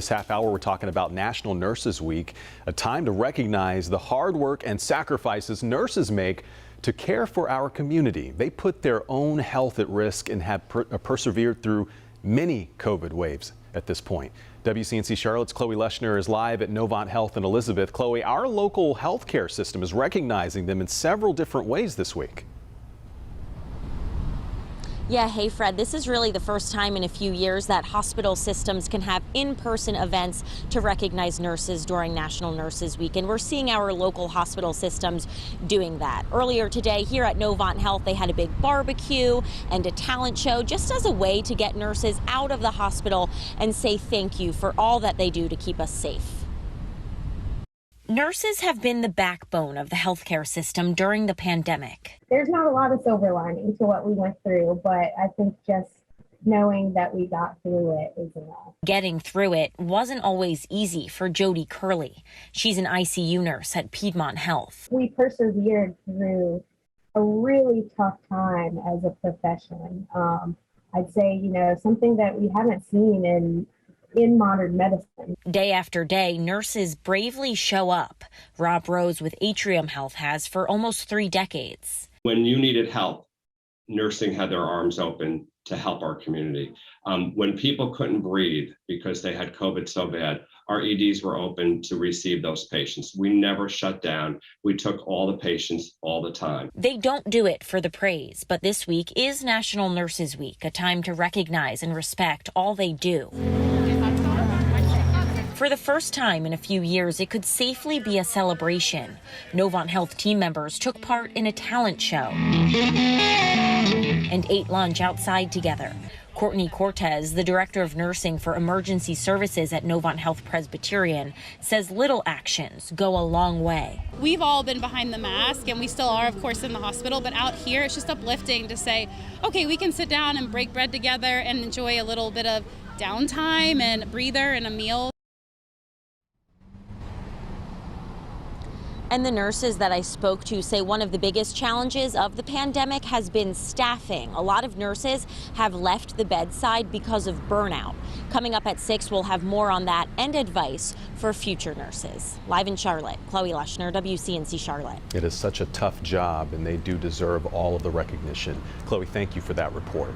This half hour, we're talking about National Nurses Week, a time to recognize the hard work and sacrifices nurses make to care for our community. They put their own health at risk and have persevered through many COVID waves at this point. WCNC Charlotte's Chloe Leshner is live at Piedmont Health in Elizabeth. Chloe, our local healthcare system is recognizing them in several different ways this week. Yeah, hey Fred, this is really the first time in a few years that hospital systems can have in-person events to recognize nurses during National Nurses Week, and we're seeing our local hospital systems doing that. Earlier today here at Piedmont Health, they had a big barbecue and a talent show just as a way to get nurses out of the hospital and say thank you for all that they do to keep us safe. Nurses have been the backbone of the healthcare system during the pandemic. There's not a lot of silver lining to what we went through, but I think just knowing that we got through it is enough. Getting through it wasn't always easy for Jodie Curley. She's an ICU nurse at Piedmont Health. We persevered through a really tough time as a profession. I'd say, something that we haven't seen in modern medicine. Day after day, nurses bravely show up. Rob Rose with Atrium Health has for almost 3 decades. When you needed help, nursing had their arms open to help our community. When people couldn't breathe because they had COVID so bad, our EDs were open to receive those patients. We never shut down. We took all the patients all the time. They don't do it for the praise, but this week is National Nurses Week, a time to recognize and respect all they do. For the first time in a few years, it could safely be a celebration. Piedmont Health team members took part in a talent show and ate lunch outside together. Courtney Cortez, the director of nursing for emergency services at Piedmont Health Presbyterian, says little actions go a long way. We've all been behind the mask, and we still are, of course, in the hospital, but out here it's just uplifting to say, okay, we can sit down and break bread together and enjoy a little bit of downtime and a breather and a meal. And the nurses that I spoke to say one of the biggest challenges of the pandemic has been staffing. A lot of nurses have left the bedside because of burnout. Coming up at 6, we'll have more on that and advice for future nurses. Live in Charlotte, Chloe Leshner, WCNC Charlotte. It is such a tough job, and they do deserve all of the recognition. Chloe, thank you for that report.